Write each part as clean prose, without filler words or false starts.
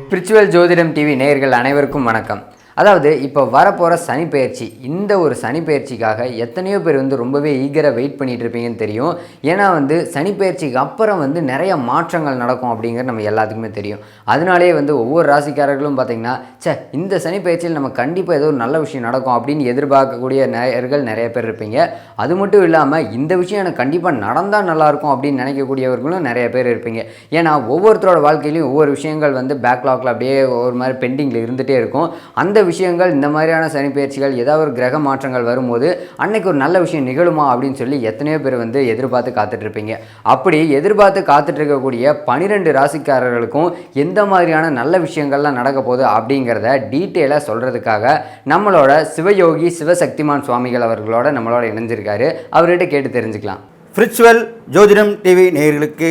Spiritual ஜோதிடம் TV நேயர்கள் அனைவருக்கும் வணக்கம். அதாவது இப்போ வரப்போகிற சனிப்பெயர்ச்சி, இந்த ஒரு சனிப்பெயர்ச்சிக்காக எத்தனையோ பேர் ரொம்பவே ஈகராக வெயிட் பண்ணிகிட்டு இருப்பீங்கன்னு தெரியும். ஏன்னா சனிப்பெயர்ச்சிக்கு அப்புறம் நிறைய மாற்றங்கள் நடக்கும் அப்படிங்கிறது நம்ம எல்லாத்துக்குமே தெரியும். அதனாலே ஒவ்வொரு ராசிக்காரர்களும் பார்த்திங்கன்னா, இந்த சனிப்பெயர்ச்சியில் நம்ம கண்டிப்பாக ஏதோ ஒரு நல்ல விஷயம் நடக்கும் அப்படின்னு எதிர்பார்க்கக்கூடிய நேயர்கள் நிறைய பேர் இருப்பீங்க. அது மட்டும் இல்லாமல் இந்த விஷயம் எனக்கு கண்டிப்பாக நடந்தால் நல்லாயிருக்கும் அப்படின்னு நினைக்கக்கூடியவர்களும் நிறைய பேர் இருப்பீங்க. ஏன்னா ஒவ்வொருத்தரோட வாழ்க்கையிலையும் ஒவ்வொரு விஷயங்கள் பேக்லாகில் அப்படியே ஒரு மாதிரி பெண்டிங்கில் இருந்துகிட்டே இருக்கும். அந்த விஷயங்கள் இந்த மாதிரியான சனிப்பெயர்ச்சிகள் ஏதாவது ஒரு கிரக மாற்றங்கள் வரும்போது அன்னைக்கு ஒரு நல்ல விஷயம் நிகழுமா அப்படின்னு சொல்லி எத்தனையோ பேர் எதிர்பார்த்து காத்துட்ருப்பீங்க. அப்படி எதிர்பார்த்து காத்துட்டு இருக்கக்கூடிய 12 ராசிக்காரர்களுக்கும் எந்த மாதிரியான நல்ல விஷயங்கள்லாம் நடக்க போகுது அப்படிங்கிறத டீட்டெயிலாக சொல்கிறதுக்காக நம்மளோட சிவயோகி சிவசக்திமான் சுவாமிகள் அவர்களோட நம்மளோட இணைஞ்சிருக்காரு. அவர்கிட்ட கேட்டு தெரிஞ்சுக்கலாம். ஸ்பிரிச்சுவல் ஜோதிடம் டிவி நேயர்களுக்கு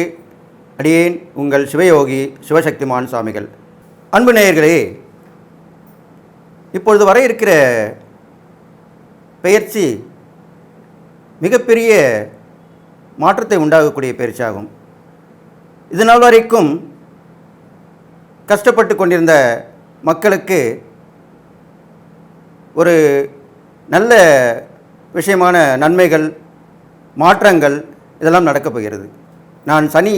அடியேன் உங்கள் சிவயோகி சிவசக்திமான் சுவாமிகள். அன்பு நேயர்களே, இப்பொழுது வர இருக்கிற பெயர்ச்சி மிகப்பெரிய மாற்றத்தை உண்டாகக்கூடிய பயிற்சியாகும். இதனால் வரைக்கும் கஷ்டப்பட்டு கொண்டிருந்த மக்களுக்கு ஒரு நல்ல விஷயமான நன்மைகள், மாற்றங்கள் இதெல்லாம் நடக்கப் போகிறது. நான் சனி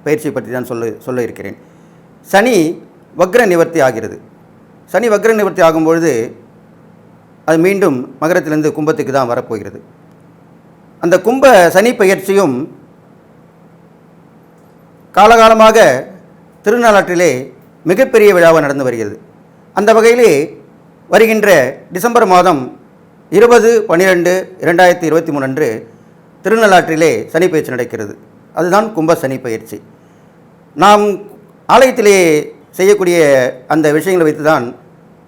பயிற்சி பற்றி தான் சொல்ல இருக்கிறேன். சனி வக்ர நிவர்த்தி ஆகிறது. சனி வக்ர நிவர்த்தி ஆகும்பொழுது அது மீண்டும் மகரத்திலிருந்து கும்பத்துக்கு தான் வரப்போகிறது. அந்த கும்ப சனி பயிற்சியும் காலகாலமாக திருநாளாற்றிலே மிகப்பெரிய விழாவாக நடந்து வருகிறது. அந்த வகையிலே வருகின்ற டிசம்பர் மாதம் 20/12/2023 அன்று திருநள்ளாற்றிலே சனி பயிற்சி நடக்கிறது. அதுதான் கும்ப சனி பயிற்சி. நாம் ஆலயத்திலே செய்யக்கூடிய அந்த விஷயங்களை வைத்து தான்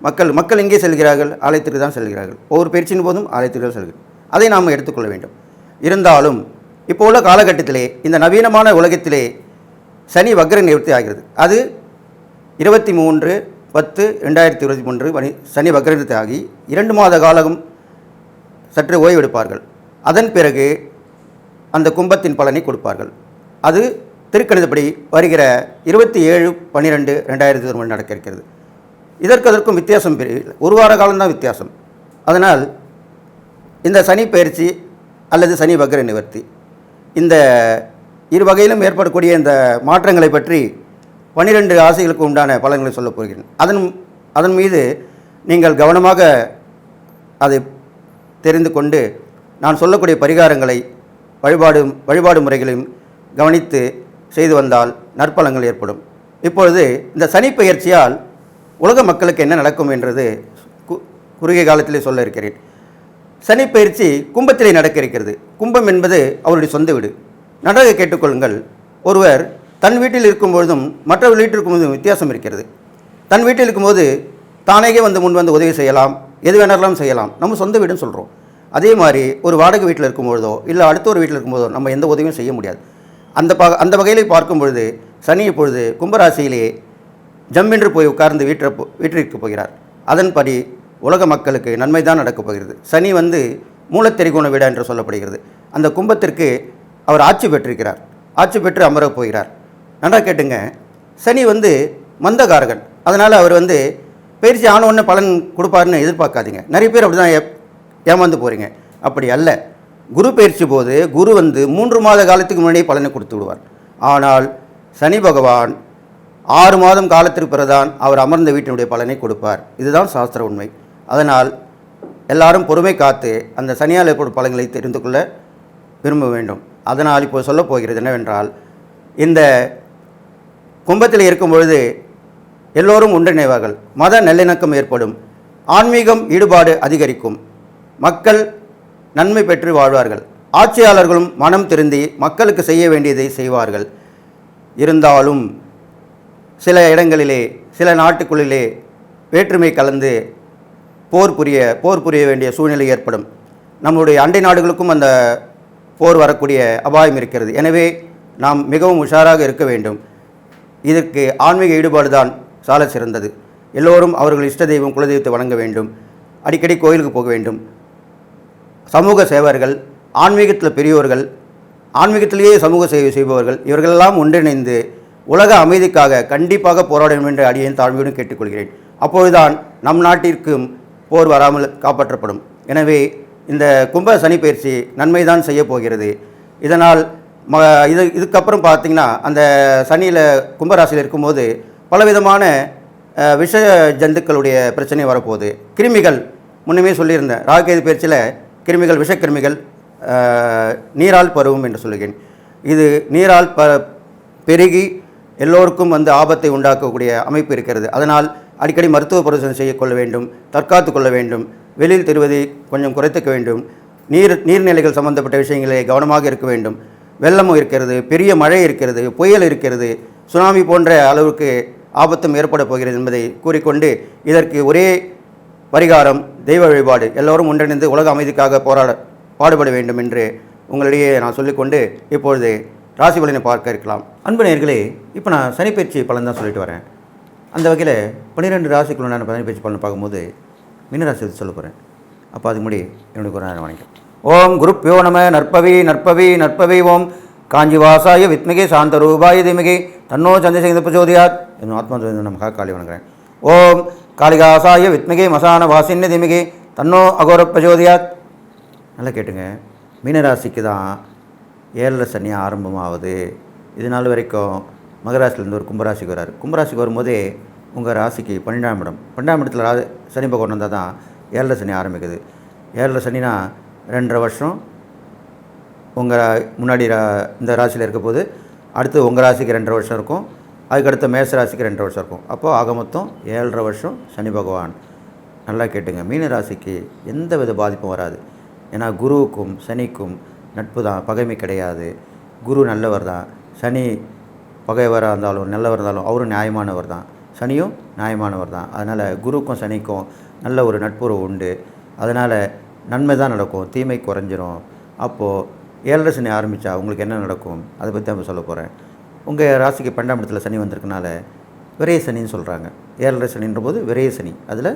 மக்கள் எங்கே செல்கிறார்கள்? ஆலயத்திற்கு தான் செல்கிறார்கள். ஒவ்வொரு பயிற்சியின் போதும் ஆலயத்திற்கு தான் செல்கிறார்கள். அதை நாம் எடுத்துக்கொள்ள வேண்டும். இருந்தாலும் இப்போ உள்ள காலகட்டத்திலே, இந்த நவீனமான உலகத்திலே சனி வக்ர நிவர்த்தி ஆகிறது. அது 23/10/2023 சனி வக்ர நிவர்த்தி ஆகி 2 மாத காலம் சற்று ஓய்வெடுப்பார்கள். அதன் பிறகு அந்த கும்பத்தின் பலனை கொடுப்பார்கள். அது திருக்கணிதப்படி வருகிற 27/12/2023 நடக்க இருக்கிறது. அதற்கும் வித்தியாசம் ஒரு வார காலம்தான் வித்தியாசம். அதனால் இந்த சனி பயிற்சி அல்லது சனி வக்ர நிவர்த்தி, இந்த இரு வகையிலும் ஏற்படக்கூடிய இந்த மாற்றங்களை பற்றி 12 ராசிகளுக்கு உண்டான பலன்களை சொல்லப் போகிறேன். அதன் மீது நீங்கள் கவனமாக அதை தெரிந்து கொண்டு நான் சொல்லக்கூடிய பரிகாரங்களை வழிபாடு முறைகளையும் கவனித்து செய்து வந்தால் நற்பலங்கள் ஏற்படும். இப்பொழுது இந்த சனி பயிற்சியால் உலக மக்களுக்கு என்ன நடக்கும் என்றது குறுகிய காலத்திலே சொல்ல இருக்கிறேன். சனி பயிற்சி கும்பத்திலே நடக்க இருக்கிறது. கும்பம் என்பது அவருடைய சொந்த வீடு. நன்றாக கேட்டுக்கொள்ளுங்கள். ஒருவர் தன் வீட்டில் இருக்கும்பொழுதும் மற்றவர் வீட்டில் இருக்கும்போதும் வித்தியாசம் இருக்கிறது. தன் வீட்டில் இருக்கும்போது தானே முன் வந்து உதவி செய்யலாம், எது வேணாலும் செய்யலாம். நம்ம சொந்த வீடுன்னு சொல்கிறோம். அதே மாதிரி ஒரு வாடகை வீட்டில் இருக்கும்பொழுதோ இல்லை அடுத்த ஒரு வீட்டில் இருக்கும்போதோ நம்ம எந்த உதவியும் செய்ய முடியாது. அந்த வகையிலே பார்க்கும் பொழுது சனி இப்பொழுது கும்பராசியிலே ஜம்மென்று போய் உட்கார்ந்து வீட்டிற்கு போகிறார். அதன்படி உலக மக்களுக்கு நன்மை தான் நடக்கப் போகிறது. சனி மூலத்திரிகோண வீடு என்று சொல்லப்படுகிறது. அந்த கும்பத்திற்கு அவர் ஆட்சி பெற்றிருக்கிறார். ஆட்சி பெற்று அமரப் போகிறார். நன்றாக கேட்டுங்க. சனி மந்தகாரகன். அதனால் அவர் பயிற்சி ஆன உடனே பலன் கொடுப்பாருன்னு எதிர்பார்க்காதீங்க. நிறைய பேர் அப்படி தான் ஏமாந்து போகிறீங்க. அப்படி அல்ல. குரு பயிற்சி போது குரு 3 மாத காலத்துக்கு முன்னாடியே பலனை கொடுத்து விடுவார். ஆனால் சனி பகவான் 6 மாதம் காலத்திற்கு பிறகுதான் அவர் அமர்ந்த வீட்டினுடைய பலனை கொடுப்பார். இதுதான் சாஸ்திர உண்மை. அதனால் எல்லாரும் பொறுமை காத்து அந்த சனியால் ஏற்படும் பலன்களை தெரிந்து கொள்ள விரும்ப வேண்டும். அதனால் இப்போ சொல்லப் போகிறது என்னவென்றால், இந்த கும்பத்தில் இருக்கும் பொழுது எல்லோரும் ஒன்றிணைவார்கள். மத நல்லிணக்கம் ஏற்படும். ஆன்மீகம் ஈடுபாடு அதிகரிக்கும். மக்கள் நன்மை பெற்று வாழ்வார்கள். ஆட்சியாளர்களும் மனம் திருந்தி மக்களுக்கு செய்ய வேண்டியதை செய்வார்கள். இருந்தாலும் சில இடங்களிலே, சில நாட்டுக்குள்ளிலே வேற்றுமை கலந்து போர் புரிய வேண்டிய சூழ்நிலை ஏற்படும். நம்முடைய அண்டை நாடுகளுக்கும் அந்த போர் வரக்கூடிய அபாயம் இருக்கிறது. எனவே நாம் மிகவும் உஷாராக இருக்க வேண்டும். இதற்கு ஆன்மீக ஈடுபாடு தான் சால சிறந்தது. எல்லோரும் அவர்கள் இஷ்ட தெய்வம் குலதெய்வத்தை வணங்க வேண்டும். அடிக்கடி கோயிலுக்கு போக வேண்டும். சமூக சேவர்கள், ஆன்மீகத்தில் பெரியோர்கள், ஆன்மீகத்திலேயே சமூக சேவை செய்பவர்கள் இவர்களெல்லாம் ஒன்றிணைந்து உலக அமைதிக்காக கண்டிப்பாக போராட வேண்டும் என்று அடியேன் தாழ்மையுடன் கேட்டுக்கொள்கிறேன். அப்பொழுதுதான் நம் நாட்டிற்கும் போர் வராமல் காப்பாற்றப்படும். எனவே இந்த கும்ப சனி பயிற்சி நன்மை தான் செய்ய போகிறது. இதனால் இதுக்கப்புறம் பார்த்திங்கன்னா அந்த சனியில் கும்பராசியில் இருக்கும்போது பலவிதமான விஷ ஜந்துக்களுடைய பிரச்சனை வரப்போகுது. கிருமிகள் முன்னமே சொல்லியிருந்தேன், ராகுகேது பயிற்சியில் கிருமிகள் விஷக்கிருமிகள் நீரால் பரவும் என்று சொல்லுகிறேன். இது நீரால் பெருகி எல்லோருக்கும் ஆபத்தை உண்டாக்கக்கூடிய அமைப்பு இருக்கிறது. அதனால் அடிக்கடி மருத்துவ பரிசோதனை செய்யக்கொள்ள வேண்டும், தற்காத்து கொள்ள வேண்டும், வெளியில் தெரிவதை கொஞ்சம் குறைத்துக்க வேண்டும், நீர்நிலைகள் சம்பந்தப்பட்ட விஷயங்களே கவனமாக இருக்க வேண்டும். வெள்ளமும் இருக்கிறது, பெரிய மழை இருக்கிறது, புயல் இருக்கிறது, சுனாமி போன்ற அளவுக்கு ஆபத்தும் ஏற்பட போகிறது என்பதை கூறிக்கொண்டு இதற்கு ஒரே பரிகாரம் தெய்வ வழிபாடு. எல்லோரும் ஒன்றிணைந்து உலக அமைதிக்காக பாடுபட வேண்டும் என்று உங்களிடையே நான் சொல்லிக்கொண்டு இப்பொழுது ராசி பலனை பார்க்க இருக்கலாம். அன்பு நேயர்களே, இப்போ நான் சனிப்பயிற்சி பலன் தான் சொல்லிட்டு வரேன். அந்த வகையில் 12 ராசிக்குள்ளான சனிப்பயிற்சி பலன் பார்க்கும்போது மீனராசி சொல்ல போகிறேன். அப்போ அதுக்கு முன்னாடி என்னுடைய ஒரு நேரம் வணக்கம். ஓம் குருப்யோ நம. நற்பவி நற்பவி நற்பவி. ஓம் காஞ்சிவாசாய வித்மிகே சாந்தரூபாய திமிகே தன்னோ சந்திரசேகர பிரச்சோதியாத். என் ஆத்மா நமக்காக காளி வணங்குறேன். ஓம் காளிகாசாய வித்மிகே மசான வாசின்ய திமிகே தன்னோ அகோர பிரச்சோதியாத். நல்லா கேட்டுங்க, மீனராசிக்கு தான் 7 சனி ஆரம்பமாகுது. இது நாள் வரைக்கும் மகராசிலேருந்து ஒரு கும்பராசிக்கு வராரு. கும்பராசிக்கு வரும்போதே உங்கள் ராசிக்கு 12ஆம் இடம், 12ஆம் இடத்துல சனி பகவான் வந்தால் தான் 7 சனி ஆரம்பிக்குது. 7 சனினா 2.5 வருஷம் உங்கள் முன்னாடி இந்த ராசியில் இருக்க போது அடுத்து உங்கள் ராசிக்கு 2.5 வருஷம் இருக்கும், அதுக்கடுத்த மேச ராசிக்கு 2.5 வருஷம் இருக்கும். அப்போது ஆக மொத்தம் 7.5 வருஷம் சனி பகவான். நல்லா கேட்டுங்க, மீன ராசிக்கு எந்த வித பாதிப்பும் வராது. ஏன்னா குருவுக்கும் சனிக்கும் நட்பு தான், பகைமை கிடையாது. குரு நல்லவர் தான், சனி பகைவராக இருந்தாலும் நல்லவர் இருந்தாலும் அவரும் நியாயமானவர் தான், சனியும் நியாயமானவர் தான். அதனால் குருவுக்கும் சனிக்கும் நல்ல ஒரு நட்புறவு உண்டு. அதனால் நன்மை தான் நடக்கும், தீமை குறைஞ்சிரும். அப்போது 7 சனி ஆரம்பித்தா உங்களுக்கு என்ன நடக்கும் அதை பற்றி நம்ம சொல்ல போகிறேன். உங்கள் ராசிக்கு 12ஆம் இடத்துல சனி வந்திருக்கனால விரைய சனின்னு சொல்கிறாங்க. 7 சனின்ற போது விரைய சனி, அதில்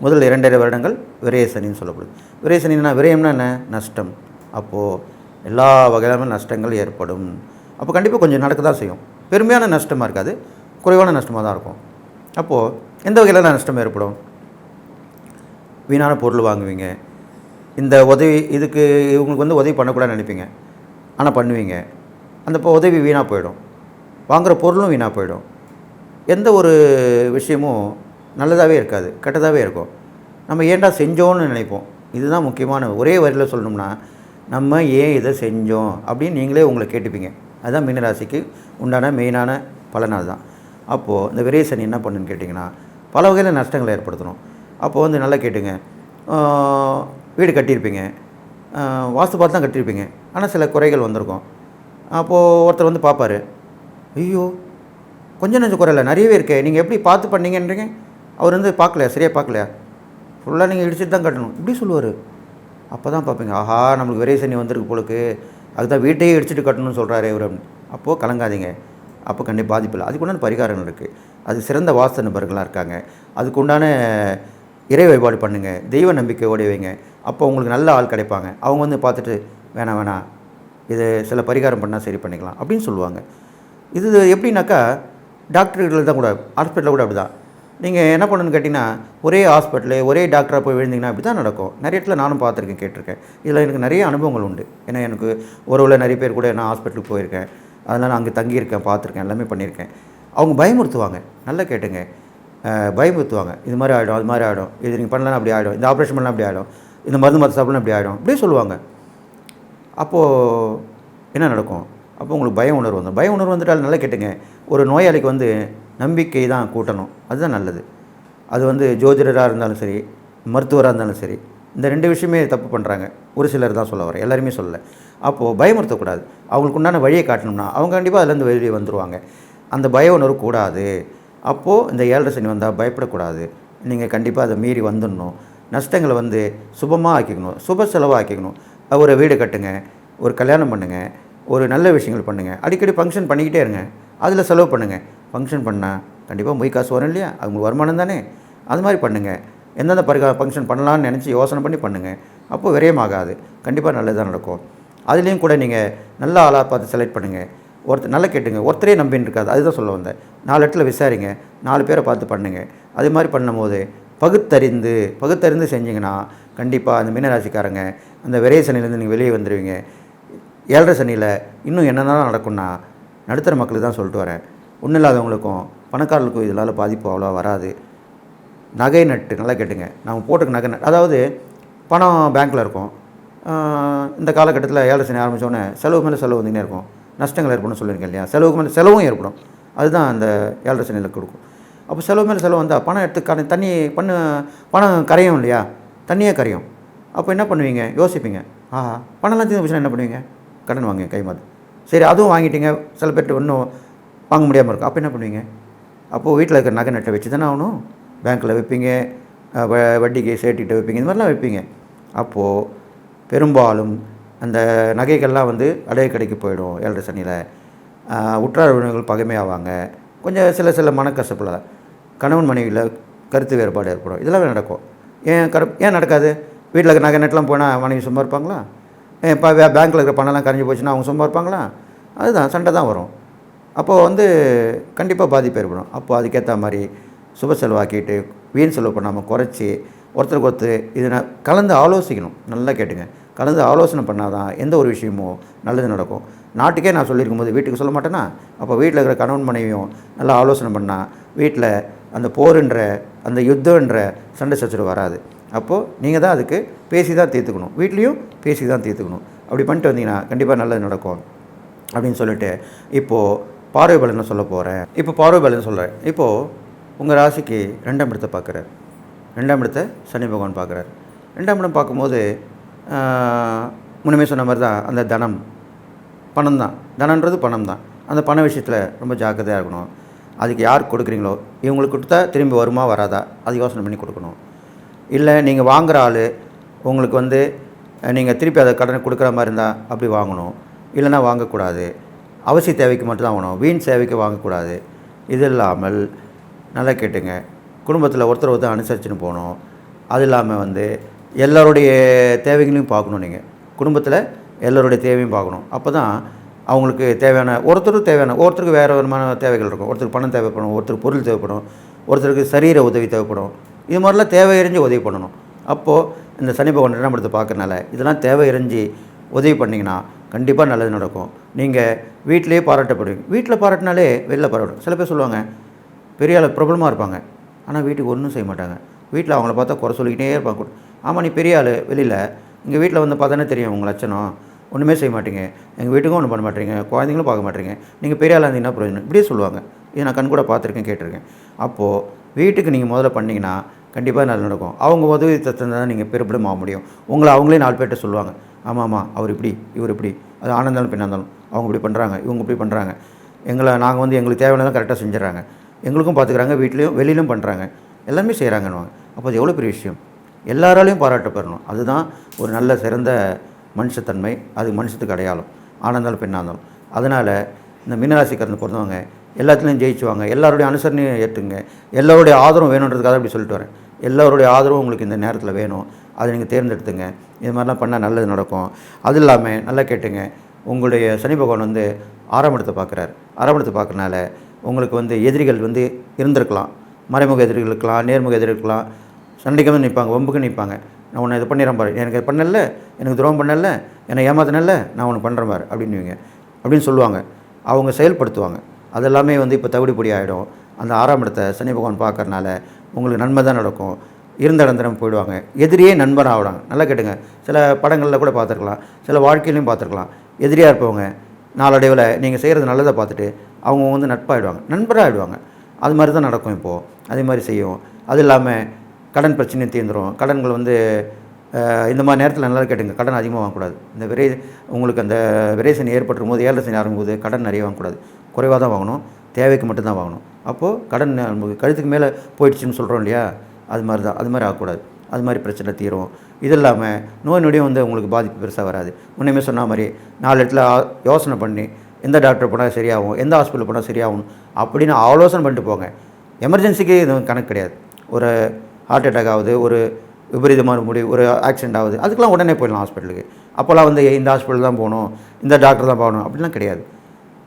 முதல் 2.5 வருடங்கள் விரைய சனின்னு சொல்லப்படுது. விரைய சனின்னா விரயம்னா என்ன? நஷ்டம். அப்போது எல்லா வகையான நஷ்டங்கள் ஏற்படும். அப்போ கண்டிப்பாக கொஞ்சம் நடக்க தான் செய்யும். பெருமையான நஷ்டமாக இருக்காது, குறைவான நஷ்டமாக தான் இருக்கும். அப்போது எந்த வகையில் நஷ்டம் ஏற்படும்? வீணான பொருள் வாங்குவீங்க, இந்த உதவி இதுக்கு இவங்களுக்கு உதவி பண்ணக்கூடாதுன்னு நினைப்பீங்க, ஆனால் பண்ணுவீங்க. அந்த உதவி வீணாக போயிடும், வாங்குகிற பொருளும் வீணாக போயிடும். எந்த ஒரு விஷயமும் நல்லதாகவே இருக்காது, கெட்டதாகவே இருக்கும். நம்ம ஏன்டா செஞ்சோன்னு நினைப்போம். இதுதான் முக்கியமான ஒரே வரியில் சொல்லணும்னா, நம்ம ஏன் இதை செஞ்சோம் அப்படின்னு நீங்களே உங்களை கேட்டுப்பீங்க. அதுதான் மீனராசிக்கு உண்டான மெயினான பலனாக தான். அப்போது இந்த விரைய சனி என்ன பண்ணுன்னு கேட்டிங்கன்னா, பல வகையில் நஷ்டங்களை ஏற்படுத்தணும். அப்போது நல்லா கேட்டுங்க, வீடு கட்டியிருப்பீங்க, வாஸ்து பார்த்து தான் கட்டியிருப்பீங்க, ஆனால் சில குறைகள் வந்திருக்கும். அப்போது ஒருத்தர் பார்ப்பார், ஐயோ கொஞ்சம் நெஞ்சம் குறையில நிறையவே இருக்கே, நீங்கள் எப்படி பார்த்து பண்ணீங்கன்றீங்க. அவர் பார்க்கலையா, சரியாக பார்க்கலையா, ஃபுல்லாக நீங்கள் இடிச்சிட்டு தான் கட்டணும் இப்படி சொல்லுவார். அப்போ தான் பார்ப்பீங்க, ஆஹா நம்மளுக்கு விரைய சனி வந்திருக்கு போலுக்கு, அதுதான் வீட்டையே இடிச்சிட்டு கட்டணும்னு சொல்கிறாரு இவர். அப்போது கலங்காதீங்க, அப்போ கண்டிப்பாக பாதிப்பு இல்லை. அதுக்குண்டான பரிகாரங்கள் இருக்குது, அது சிறந்த வாஸ்து நபர்களாக இருக்காங்க. அதுக்குண்டான இறை வழிபாடு பண்ணுங்கள், தெய்வ நம்பிக்கை ஓடி வைங்க. அப்போ உங்களுக்கு நல்ல ஆள் கிடைப்பாங்க. அவங்க பார்த்துட்டு வேணாம் இது சில பரிகாரம் பண்ணால் சரி பண்ணிக்கலாம் அப்படின்னு சொல்லுவாங்க. இது எப்படின்னாக்கா டாக்டர்கள் தான் கூட, ஹாஸ்பிட்டலில் கூட அப்படி தான். நீங்கள் என்ன பண்ணணுன்னு கேட்டிங்கன்னா, ஒரே ஹாஸ்பிட்டலு ஒரே டாக்டராக போய் விழுந்திங்கன்னா அப்படி தான் நடக்கும். நிறைய இடத்துல நானும் பார்த்துருக்கேன், கேட்டிருக்கேன். இதில் எனக்கு நிறைய அனுபவங்கள் உண்டு. ஏன்னா எனக்கு உறவில் நிறைய பேர் கூட நான் ஹாஸ்பிட்டலுக்கு போயிருக்கேன், அதனால் அங்கே தங்கியிருக்கேன், பார்த்துருக்கேன், எல்லாமே பண்ணியிருக்கேன். அவங்க பயமுறுத்துவாங்க, நல்லா கேட்டுங்க, பயமுறுத்துவாங்க. இது மாதிரி ஆகிடும், அது மாதிரி ஆகிடும், இது நீங்கள் பண்ணலாம் அப்படி ஆகிடும், இந்த ஆப்ரேஷன் பண்ணலாம் அப்படி ஆகிடும், இந்த மருந்து சாப்பிடலாம் அப்படி ஆகிடும், இப்படியே சொல்லுவாங்க. அப்போது என்ன நடக்கும்? அப்போ உங்களுக்கு பய உணர்வு வந்துடும். பய உணர்வு வந்துட்டால் நல்லா கேட்டுங்க, ஒரு நோயாளிக்கு நம்பிக்கை தான் கூட்டணும், அதுதான் நல்லது. அது ஜோதிடராக இருந்தாலும் சரி, மருத்துவராக இருந்தாலும் சரி, இந்த 2 விஷயமே தப்பு பண்ணுறாங்க. ஒரு சிலர் தான் சொல்ல வரேன், எல்லாருமே சொல்லலை. அப்போது பயமுறுத்தக்கூடாது. அவங்களுக்கு உண்டான வழியை காட்டணும்னா அவங்க கண்டிப்பாக அதுலேருந்து வெளியே வந்துடுவாங்க. அந்த பய உணர்வு கூடாது. அப்போது இந்த 7 சனி வந்தால் பயப்படக்கூடாது. நீங்கள் கண்டிப்பாக அதை மீறி வந்துடணும். நஷ்டங்களை சுபமாக ஆக்கிக்கணும், சுப செலவாக ஆக்கிக்கணும். ஒரு வீடு கட்டுங்க, ஒரு கல்யாணம் பண்ணுங்கள், ஒரு நல்ல விஷயங்கள் பண்ணுங்கள், அடிக்கடி ஃபங்க்ஷன் பண்ணிக்கிட்டே இருங்க, அதில் செலவு பண்ணுங்கள். ஃபங்க்ஷன் பண்ணால் கண்டிப்பாக மொய் காசு வரும் இல்லையா, அது உங்களுக்கு வருமானம் தானே. அது மாதிரி பண்ணுங்கள். எந்தெந்த ஃபங்க்ஷன் பண்ணலான்னு நினச்சி யோசனை பண்ணி பண்ணுங்கள். அப்போது விரயமாகாது, கண்டிப்பாக நல்லதாக நடக்கும். அதுலேயும் கூட நீங்கள் நல்ல ஆளாக பார்த்து செலக்ட் பண்ணுங்கள். ஒருத்தர் நல்லா கேட்டுங்க, ஒருத்தரே நம்பின்னு இருக்காது. அதுதான் சொல்ல வந்தேன். 4 இடத்துல விசாரிங்க, 4 பேரை பார்த்து பண்ணுங்கள். அது மாதிரி பண்ணும்போது பகுத்தறிந்து செஞ்சிங்கன்னா கண்டிப்பாக அந்த மீனராசிக்காரங்க அந்த விரை சனிலேருந்து நீங்கள் வெளியே வந்துடுவீங்க. 7.5 சனியில் இன்னும் என்னென்னலாம் நடக்கும்னா நடுத்தர மக்களுக்கு தான் சொல்லிட்டு வரேன். ஒன்றும் இல்லாதவங்களுக்கும் பணக்காரர்களுக்கும் இதனால் பாதிப்பு அவ்வளோ வராது. நகை நட்டு நல்லா கேட்டுங்க, நம்ம போட்டுக்க நகை நட்டு, அதாவது பணம் பேங்க்கில் இருக்கும். இந்த காலகட்டத்தில் 7.5 சனி ஆரம்பித்தோடனே செலவு மேலே செலவு வந்துக்கினே இருக்கும். நஷ்டங்கள் ஏற்படும் சொல்லியிருக்கேன் இல்லையா? செலவுக்கு மேலே செலவும் ஏற்படும். அதுதான் அந்த 7.5 சனியில் கொடுக்கும். அப்போ செலவு மேலே செலவு வந்தால் பணம் எடுத்து தண்ணி பணம் கரையும் இல்லையா? தண்ணியே கரையும். அப்போ என்ன பண்ணுவீங்க? யோசிப்பீங்க, பணம்லாம் தீர்ந்து போச்சுன்னா என்ன பண்ணுவீங்க? கடன் வாங்குவீங்க கைமாது. சரி, அதுவும் வாங்கிட்டீங்க, சில பேர்ட்டு இன்னும் வாங்க முடியாமல் இருக்கும். அப்போ என்ன பண்ணுவீங்க? அப்போது வீட்டில் இருக்கிற நகை நட்டை வச்சு தானே ஆகணும். பேங்க்கில் வைப்பீங்க, வட்டிக்கு சேர்த்துக்கிட்டு வைப்பீங்க, இந்த மாதிரிலாம் வைப்பீங்க. அப்போது பெரும்பாலும் அந்த நகைகள்லாம் அடைய கடைக்கு போயிடும் 7.5 சனியில். உற்றார் உறவினர்கள் பகைமையாவாங்க. கொஞ்சம் சில மனக்கசப்பில் கணவன் மனைவியில் கருத்து வேறுபாடு ஏற்படும். இதெல்லாம் நடக்கும். ஏன் நடக்காது? வீட்டில் இருக்கிற நகை நெட்டெலாம் போனால் மனைவி சும்மா இருப்பாங்களா? இப்போ பேங்க்கில் இருக்கிற பணம்லாம் கரைஞ்சி போச்சுன்னா அவங்க சும்மா இருப்பாங்களா? அதுதான் சண்டை தான் வரும். அப்போது கண்டிப்பாக பாதிப்பு ஏற்படும். அப்போது அதுக்கேற்ற மாதிரி சுப செலவாக்கிட்டு வீண் செலவு பண்ணாமல் குறைச்சி ஒருத்தருக்கு ஒருத்தர் இதை கலந்து ஆலோசிக்கணும். நல்லா கேட்டுங்க, கலந்து ஆலோசனை பண்ணால் தான் எந்த ஒரு விஷயமும் நல்லது நடக்கும். நாட்டுக்கே நான் சொல்லியிருக்கும் போது வீட்டுக்கு சொல்ல மாட்டேன்னா, அப்போ வீட்டில் இருக்கிற கணவன் மனைவியும் நல்லா ஆலோசனை பண்ணால் வீட்டில் அந்த போருன்ற அந்த யுத்தன்ற சண்டை சச்சரவு வராது. அப்போது நீங்கள் தான் அதுக்கு பேசி தான் தீர்த்துக்கணும். வீட்லேயும் பேசி தான் தீர்த்துக்கணும். அப்படி பண்ணிட்டு வந்தீங்கன்னா கண்டிப்பாக நல்லது நடக்கும் அப்படின்னு சொல்லிட்டு இப்போது பார்வை பலனை சொல்ல போகிறேன். இப்போ பார்வை பலன் சொல்கிறேன். இப்போது உங்கள் ராசிக்கு 2ஆம் இடத்தை பார்க்குறாரு. 2ஆம் இடத்தை சனி பகவான் பார்க்குறாரு. 2ஆம் இடம் பார்க்கும்போது முன்னமே சொன்ன மாதிரி தான் அந்த பணம் தான். தனன்றது பணம் தான். அந்த பண விஷயத்தில் ரொம்ப ஜாக்கிரதையாக இருக்கணும். அதுக்கு யார் கொடுக்குறீங்களோ இவங்களுக்கு கொடுத்தா திரும்பி வருமா வராதா அது யோசனை பண்ணி கொடுக்கணும். இல்லை நீங்கள் வாங்குகிற ஆள் உங்களுக்கு நீங்கள் திருப்பி அதை கடனை கொடுக்குற மாதிரி இருந்தால் அப்படி வாங்கணும். இல்லைன்னா வாங்கக்கூடாது. அவசிய தேவைக்கு மட்டும்தான் வாங்கணும். வீண் சேவைக்கு வாங்கக்கூடாது. இது இல்லாமல் நல்லா கேட்டுங்க, குடும்பத்தில் ஒருத்தர் அனுசரிச்சுன்னு போகணும். அது இல்லாமல் எல்லோருடைய தேவைகளையும் பார்க்கணும். நீங்கள் குடும்பத்தில் எல்லோருடைய தேவையும் பார்க்கணும். அப்போ தான் அவங்களுக்கு தேவையான ஒருத்தருக்கு வேறு விதமான தேவைகள் இருக்கும். ஒருத்தருக்கு பணம் தேவைப்படும், ஒருத்தருக்கு பொருள் தேவைப்படும், ஒருத்தருக்கு சரீர உதவி தேவைப்படும். இது மாதிரிலாம் தேவையறிஞ்சு உதவி பண்ணணும். அப்போது இந்த சனி பகவான் 2ஆம் இடத்தை பார்க்கறனால இதெல்லாம் தேவையறிஞ்சு உதவி பண்ணிங்கன்னா கண்டிப்பாக நல்லது நடக்கும். நீங்கள் வீட்டிலேயே பாராட்டப்படுவீங்க. வீட்டில் பாராட்டினாலே வெளில பாராட்டும். சில பேர் சொல்லுவாங்க, பெரிய ஆள் பிரபலமாக இருப்பாங்க, ஆனால் வீட்டுக்கு ஒன்றும் செய்ய மாட்டாங்க. வீட்டில் அவங்கள பார்த்தா குறை சொல்லிக்கிட்டே இருப்பாங்க. ஆமாம், நீ பெரிய ஆள் வெளியில், இங்கே வீட்டில் பார்த்தானே தெரியும் உங்கள் லட்சணம். ஒன்றுமே செய்ய மாட்டீங்க, எங்கள் வீட்டுக்கும் ஒன்றும் பண்ண மாட்டீங்க, குழந்தைங்களும் பார்க்க மாட்டீங்க, நீங்கள் பெரிய ஆளாக இருந்தீங்கன்னா பிரயோஜனம். இப்படியே சொல்லுவாங்க. இது நான் கண் கூட பார்த்துருக்கேன், கேட்டிருக்கேன். அப்போது வீட்டுக்கு நீங்கள் முதல்ல பண்ணிங்கன்னா கண்டிப்பாக நல்லா நடக்கும். அவங்க உதவி தந்தால் தான் நீங்கள் பெருப்படும் ஆக முடியும். உங்களை அவங்களே 4 பேர்கிட்ட சொல்லுவாங்க, ஆமாம் அவர் இப்படி இவர் இப்படி, அது ஆனந்தாலும் பெண்ணாந்தாலும் அவங்க இப்படி பண்ணுறாங்க, இவங்க இப்படி பண்ணுறாங்க, நாங்கள் எங்களுக்கு தேவையானதான் கரெக்டாக செஞ்சிடறாங்க, எங்களுக்கும் பார்த்துக்குறாங்க, வீட்லேயும் வெளியிலும் பண்ணுறாங்க, எல்லாமே செய்கிறாங்கன்னுவாங்க. அப்போ அது எவ்வளோ பெரிய விஷயம். எல்லாராலையும் பாராட்டப்படணும். அதுதான் ஒரு நல்ல சிறந்த மனுஷத்தன்மை. அது மனுஷத்துக்கு அடையாளம், ஆனந்தாலும் பெண்ணாந்தாலும். அதனால் இந்த மீனராசிக்காரனை பொறுத்தவங்க எல்லாத்துலேயும் ஜெயிச்சுவாங்க. எல்லாருடைய அனுசரணையும் ஏற்றுங்க. எல்லோருடைய ஆதரவும் வேணுன்றதுக்காக அப்படி சொல்லிட்டு வரேன். எல்லோருடைய ஆதரவும் உங்களுக்கு இந்த நேரத்தில் வேணும். அதை நீங்கள் தேர்ந்தெடுத்துங்க. இது மாதிரிலாம் பண்ணால் நல்லது நடக்கும். அது இல்லாமல் நல்லா கேட்டுங்க, உங்களுடைய சனி பகவான் 6ஆம் இடத்தை பார்க்குறாரு. 6ஆம் இடத்தை பார்க்கறனால உங்களுக்கு எதிரிகள் இருந்திருக்கலாம். மறைமுக எதிரிகள் இருக்கலாம், நேர்முக எதிரி இருக்கலாம். சண்டைக்கு நிற்பாங்க, வம்புக்கு நிற்பாங்க. நான் உன்னை இது பண்ணிடுறேன் பாரு, எனக்கு பண்ணல, எனக்கு துரோகம் பண்ணல, என்னை ஏமாத்தினல்ல, நான் உனக்கு பண்ணுறேன் பாரு அப்படின்னு சொல்லுவாங்க. அவங்க செயல்படுத்துவாங்க. அதெல்லாமே இப்போ தவிடுபடி ஆகிடும். அந்த 6ஆம் இடத்தை சனி பகவான் பார்க்கறனால உங்களுக்கு நன்மை தான் நடக்கும். இருந்த இடந்திரம் போயிடுவாங்க. எதிரியே நண்பராக ஆகிடுவாங்க. நல்லா கேட்டுங்க, சில படங்களில் கூட பார்த்துருக்கலாம், சில வாழ்க்கையிலையும் பார்த்துருக்கலாம். எதிரியாக இருப்பவங்க நாளடைவில் நீங்கள் செய்கிறது நல்லதை பார்த்துட்டு அவங்க நட்பாகிடுவாங்க, நண்பராக ஆகிடுவாங்க. அது மாதிரி தான் நடக்கும். இப்போது அதே மாதிரி செய்யும். அது இல்லாமல் கடன் பிரச்சனையும் தீர்ந்துடும். கடன்கள் இந்த மாதிரி நேரத்தில் நல்லா கேட்டுங்க, கடன் அதிகமாக வாங்கக்கூடாது. உங்களுக்கு அந்த விரைசனி ஏற்பட்டுரும் போது 7.5 சனி ஆரம்பிக்கும் போது கடன் நிறைய வாங்கக்கூடாது, குறைவாக தான் வாங்கணும், தேவைக்கு மட்டும்தான் வாங்கணும். அப்போது கடன் நமக்கு கழுத்துக்கு மேலே போயிடுச்சுன்னு சொல்கிறோம் இல்லையா, அது மாதிரி தான். அது மாதிரி ஆகக்கூடாது. அது மாதிரி பிரச்சனை தீரும். இது இல்லாமல் நோய் நொடியும் உங்களுக்கு பாதிப்பு பெருசாக வராது. முன்னே சொன்ன மாதிரி 4 இடத்துல யோசனை பண்ணி எந்த டாக்டர் போனால் சரியாகும், எந்த ஹாஸ்பிட்டல் போனால் சரியாகும் அப்படின்னு ஆலோசனை பண்ணிட்டு போங்க. எமர்ஜென்சிக்கு இது கணக்கு கிடையாது. ஒரு ஹார்ட் அட்டாக் ஆகுது, ஒரு விபரீதமான முடிவு, ஒரு ஆக்சிடென்ட் ஆகுது, அதுக்கெலாம் உடனே போயிடலாம் ஹாஸ்பிட்டலுக்கு. அப்போல்லாம் வந்து இந்த ஹாஸ்பிட்டல் தான் போகணும், இந்த டாக்டர் தான் போகணும் அப்படிலாம் கிடையாது.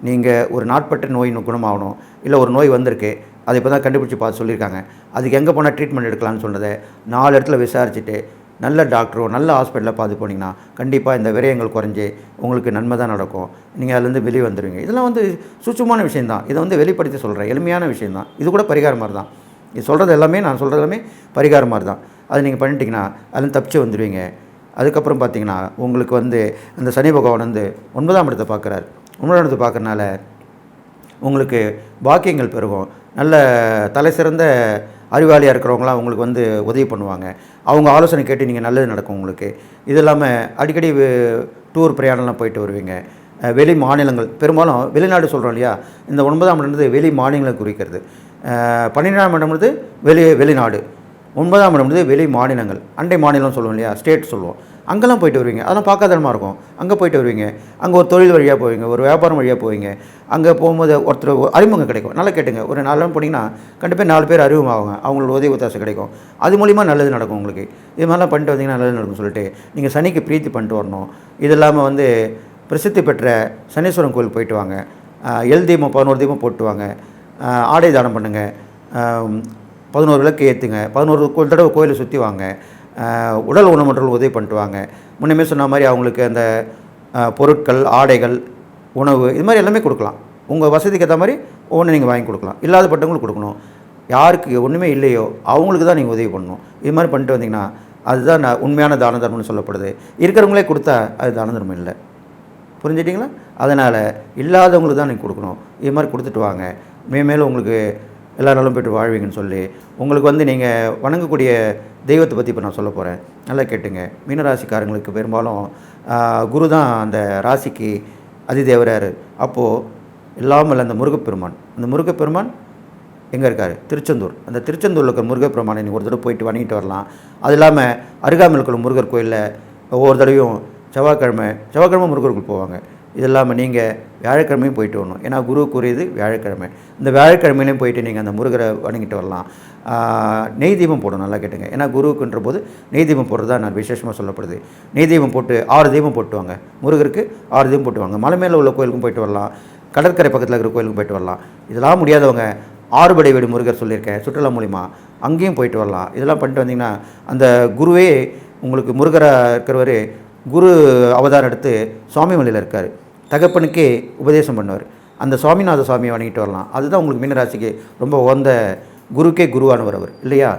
நீங்கள் ஒரு நாட்பட்ட நோய் குணமாகணும், இல்லை ஒரு நோய் வந்திருக்கு, அதை இப்போ தான் கண்டுபிடிச்சி பார்த்து சொல்லியிருக்காங்க, அதுக்கு எங்கே போனால் ட்ரீட்மெண்ட் எடுக்கலாம்னு சொன்னதை 4 இடத்துல விசாரிச்சுட்டு நல்ல டாக்டரோ நல்ல ஹாஸ்பிட்டலில் பார்த்து போனீங்கன்னா கண்டிப்பாக இந்த விரயங்கள் குறைஞ்சி உங்களுக்கு நன்மை தான் நடக்கும். நீங்கள் அதுலேருந்து வெளியே வந்துடுவீங்க. இதெல்லாம் வந்து சூட்சமான விஷயந்தான். இதை வந்து வெளிப்படுத்தி சொல்கிறேன், எளிமையான விஷயந்தான். இது கூட பரிகாரம் மாதிரி தான். இது சொல்கிறது எல்லாமே, நான் சொல்கிறது எல்லாமே பரிகாரம் மாதிரி தான். அது நீங்கள் பண்ணிட்டீங்கன்னா அதுலேருந்து தப்பிச்சு வந்துடுவீங்க. அதுக்கப்புறம் பார்த்தீங்கன்னா உங்களுக்கு வந்து அந்த சனி பகவான் வந்து 9ஆம் இடத்தை பார்க்குறாரு. 9ஆம் இடத்தை பார்க்கறனால உங்களுக்கு பாக்கியங்கள் பெருகும். நல்ல தலை சிறந்த அறிவாளியாக இருக்கிறவங்களாம் உங்களுக்கு வந்து உதவி பண்ணுவாங்க. அவங்க ஆலோசனை கேட்டு நீங்கள் நல்லது நடக்கும் உங்களுக்கு. இது இல்லாமல் அடிக்கடி டூர் பிரயாணம்லாம் போயிட்டு வருவீங்க. வெளி மாநிலங்கள், பெரும்பாலும் வெளிநாடு சொல்கிறோம் இல்லையா, இந்த 9ஆம் இடம்ன்றது வெளி மாநிலங்களை குறிக்கிறது. 12ஆம் இடம்ன்றது வெளிநாடு, 9ஆம் இடம்ன்றது வெளி மாநிலங்கள், அண்டை மாநிலம் சொல்லுவோம் இல்லையா, ஸ்டேட் சொல்லுவோம். அங்கெல்லாம் போயிட்டு வருவீங்க. அதெல்லாம் பார்க்காத இடமா இருக்கும். அங்கே போயிட்டு வருவீங்க. அங்கே ஒரு தொழில் வழியாக போவீங்க, ஒரு வியாபாரம் வழியாக போவீங்க. அங்கே போகும்போது ஒருத்தர் அறிமுகம் கிடைக்கும். நல்லா கேட்டுங்க, ஒரு 4 நாள் போனீங்கன்னா கண்டிப்பாக 4 பேர் அறிமுகமாகுங்க. அவங்களோட உதவி ஒத்தாசை கிடைக்கும். அது மூலிமா நல்லது நடக்கும் உங்களுக்கு. இது மாதிரிலாம் பண்ணிட்டு வந்தீங்கன்னா நல்லது நடக்கும்னு சொல்லிட்டு நீங்கள் சனிக்கு பிரீத்தி பண்ணிட்டு வரணும். இது இல்லாமல் வந்து பிரசித்தி பெற்ற சனீஸ்வரன் கோயில் போயிட்டு வாங்க. எல் தீபம் 11 தீபம் போட்டு வாங்க. ஆடை தானம் பண்ணுங்கள். 11 விளக்கு ஏற்றுங்க. 11 தடவை கோயிலை சுற்றி வாங்க. உடல் ஊனமுற்றல் உதவி பண்ணிட்டு வாங்க. முன்னமே சொன்ன மாதிரி அவங்களுக்கு அந்த பொருட்கள், ஆடைகள், உணவு, இது மாதிரி எல்லாமே கொடுக்கலாம். உங்கள் வசதிக்கு ஏற்ற மாதிரி ஒவ்வொன்று நீங்கள் வாங்கி கொடுக்கலாம். இல்லாதப்பட்டவங்களுக்கு கொடுக்கணும். யாருக்கு ஒன்றுமே இல்லையோ அவங்களுக்கு தான் நீங்கள் உதவி பண்ணணும். இது மாதிரி பண்ணிட்டு வந்தீங்கன்னா அதுதான் உண்மையான தான தர்மம்னு சொல்லப்படுது. இருக்கிறவங்களே கொடுத்தா அது தான தர்மம் இல்லை. புரிஞ்சிட்டிங்களா? அதனால் இல்லாதவங்களுக்கு தான் நீங்கள் கொடுக்கணும். இது மாதிரி கொடுத்துட்டு வாங்க. மேலும் உங்களுக்கு எல்லா நாளும் போய்ட்டு வாழ்வீங்கன்னு சொல்லி உங்களுக்கு வந்து நீங்கள் வணங்கக்கூடிய தெய்வத்தை பற்றி இப்போ நான் சொல்ல போகிறேன். நல்லா கேட்டுங்க. மீனராசிக்காரங்களுக்கு பெரும்பாலும் குரு தான் அந்த ராசிக்கு அதிதேவரார். அப்போது இல்லாமல் அந்த முருகப்பெருமான், அந்த முருகப்பெருமான் எங்கே இருக்கார்? திருச்செந்தூர். அந்த திருச்செந்தூரில் இருக்கிற முருகப்பெருமானை நீங்கள் ஒரு தடவை போயிட்டு வணங்கிட்டு வரலாம். அது இல்லாமல் அருகாமையில் இருக்கிற முருகர் கோயிலில் ஒவ்வொரு தடவையும் செவ்வாய்க்கிழமை முருகருக்கு போவாங்க. இது இல்லாமல் நீங்கள் வியாழக்கிழமையும் போயிட்டு வரணும். ஏன்னா குருவுக்குரியது வியாழக்கிழமை. இந்த வியாழக்கிழமையிலையும் போயிட்டு நீங்கள் அந்த முருகரை வணங்கிட்டு வரலாம். நெய் தீபம் போடணும். நல்லா கேட்டுங்க. ஏன்னா குருவுக்குன்ற போது நெய் தீபம் போடுறது தான் நான் விசேஷமாக சொல்லப்படுது. நெய் தீபம் போட்டு 6 தீபம் போட்டுவாங்க. முருகருக்கு 6 தீபம் போட்டுவாங்க. மலை மேலே உள்ள கோயிலுக்கும் போயிட்டு வரலாம். கடற்கரை பக்கத்தில் இருக்கிற கோயிலுக்கும் போயிட்டு வரலாம். இதெல்லாம் முடியாதவங்க ஆறுபடை வீடு முருகர் சொல்லியிருக்கேன் சுற்றுலா மூலிமா, அங்கேயும் போயிட்டு வரலாம். இதெல்லாம் பண்ணிட்டு வந்தீங்கன்னா அந்த குருவே உங்களுக்கு முருகராக இருக்கிறவர் குரு அவதாரம் எடுத்து சுவாமி மலையில் இருக்கார். தகப்பனுக்கே உபதேசம் பண்ணுவார். அந்த சுவாமிநாத சுவாமியை வணங்கிட்டு வரலாம். அதுதான் உங்களுக்கு மீனராசிக்கு ரொம்ப உகந்த, குருக்கே குருவானவர் அவர் இல்லையா.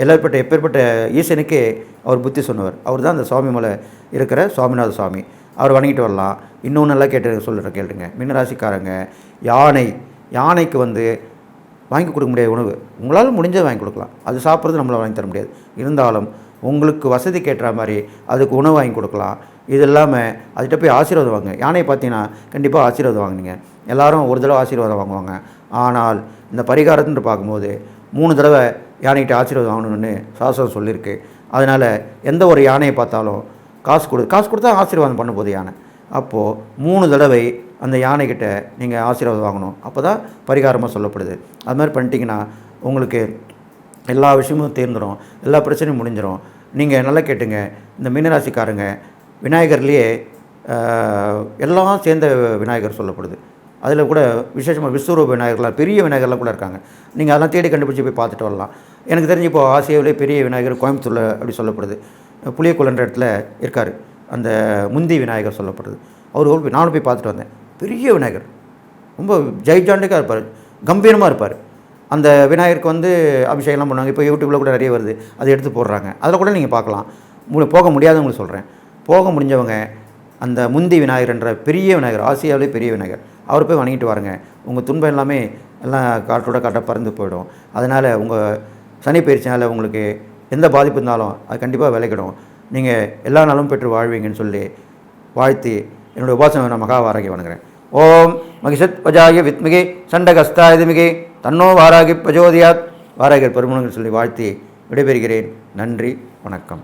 எப்பேற்பட்ட ஈசனுக்கே அவர் புத்தி சொன்னவர். அவர் தான் அந்த சுவாமி மலை இருக்கிற சுவாமிநாத சுவாமி. அவர் வணங்கிட்டு வரலாம். இன்னொன்று நல்லா கேட்டுங்க. மீனராசிக்காரங்க யானைக்கு வந்து வாங்கி கொடுக்க முடியாத உணவு உங்களால் முடிஞ்சதை வாங்கி கொடுக்கலாம். அது சாப்பிட்றது நம்மளால் வாங்கி தர முடியாது. இருந்தாலும் உங்களுக்கு வசதிக்கு ஏற்ற மாதிரி அதுக்கு உணவு வாங்கி கொடுக்கலாம். இது இல்லாமல் அதுகிட்ட போய் ஆசீர்வாதம் வாங்க. யானையை பார்த்தீங்கன்னா கண்டிப்பாக ஆசீர்வாதம் வாங்கினீங்க. எல்லோரும் ஒரு தடவை ஆசீர்வாதம் வாங்குவாங்க. ஆனால் இந்த பரிகாரத்துன்னு பார்க்கும்போது 3 தடவை யானைகிட்ட ஆசீர்வாதம் வாங்கணும்னு சாஸ்திரம் சொல்லியிருக்கு. அதனால் எந்த ஒரு யானையை பார்த்தாலும் காசு கொடுத்தா ஆசீர்வாதம் பண்ண போகுது யானை. அப்போது 3 தடவை அந்த யானைக்கிட்ட நீங்கள் ஆசீர்வாதம் வாங்கணும். அப்போ தான் பரிகாரமாக சொல்லப்படுது. அது மாதிரி பண்ணிட்டீங்கன்னா உங்களுக்கு எல்லா விஷயமும் தீர்ந்துடும், எல்லா பிரச்சனையும் முடிஞ்சிடும். நீங்கள் நல்லா கேட்டுங்க. இந்த மீனராசிக்காரங்க விநாயகர்லேயே எல்லாம் சேர்ந்த விநாயகர் சொல்லப்படுது. அதில் கூட விசேஷமாக விஸ்வரூப விநாயகர்லாம், பெரிய விநாயகர்லாம் கூட இருக்காங்க. நீங்கள் அதெல்லாம் தேடி கண்டுபிடிச்சி போய் பார்த்துட்டு வரலாம். எனக்கு தெரிஞ்சு இப்போது ஆசியாவிலே பெரிய விநாயகர் கோயம்புத்தூரில் அப்படி சொல்லப்படுது. புளியக்குளன்ற இடத்துல இருக்கார் அந்த முந்தி விநாயகர் சொல்லப்படுது. அவர் நானும் போய் பார்த்துட்டு வந்தேன். பெரிய விநாயகர், ரொம்ப ஜெய்ஜாண்டிக்காக இருப்பார், கம்பீரமாக இருப்பார். அந்த விநாயகருக்கு வந்து அபிஷேகம்லாம் பண்ணுவாங்க. இப்போ யூடியூப்பில் கூட நிறைய வருது, அதை எடுத்து போடுறாங்க. அதில் கூட நீங்கள் பார்க்கலாம். போக முடியாதவங்களுக்கு சொல்கிறேன். போக முடிஞ்சவங்க அந்த முந்தி விநாயகர் என்ற பெரிய விநாயகர், ஆசியாவிலே பெரிய விநாயகர், அவர் போய் வணங்கிட்டு வாருங்க. உங்கள் துன்பம் எல்லாமே எல்லாம் காட்டாக பறந்து போயிடும். அதனால் உங்கள் சனி பயிற்சினால் உங்களுக்கு எந்த பாதிப்பு இருந்தாலும் அது கண்டிப்பாக விளைக்கிடும். நீங்கள் எல்லா நாளும் பெற்று வாழ்வீங்கன்னு சொல்லி வாழ்த்தி என்னுடைய உபாசனை மகாவாராகி வணங்குறேன். ஓம் மகிஷத் வஜாய வித்மிகே சண்டகஸ்தாய திமிகே தன்னோ வாராகி பிரஜோதியாத். வாராகர் பெருமனங்கள் சொல்லி வாழ்த்தி விடைபெறுகிறேன். நன்றி, வணக்கம்.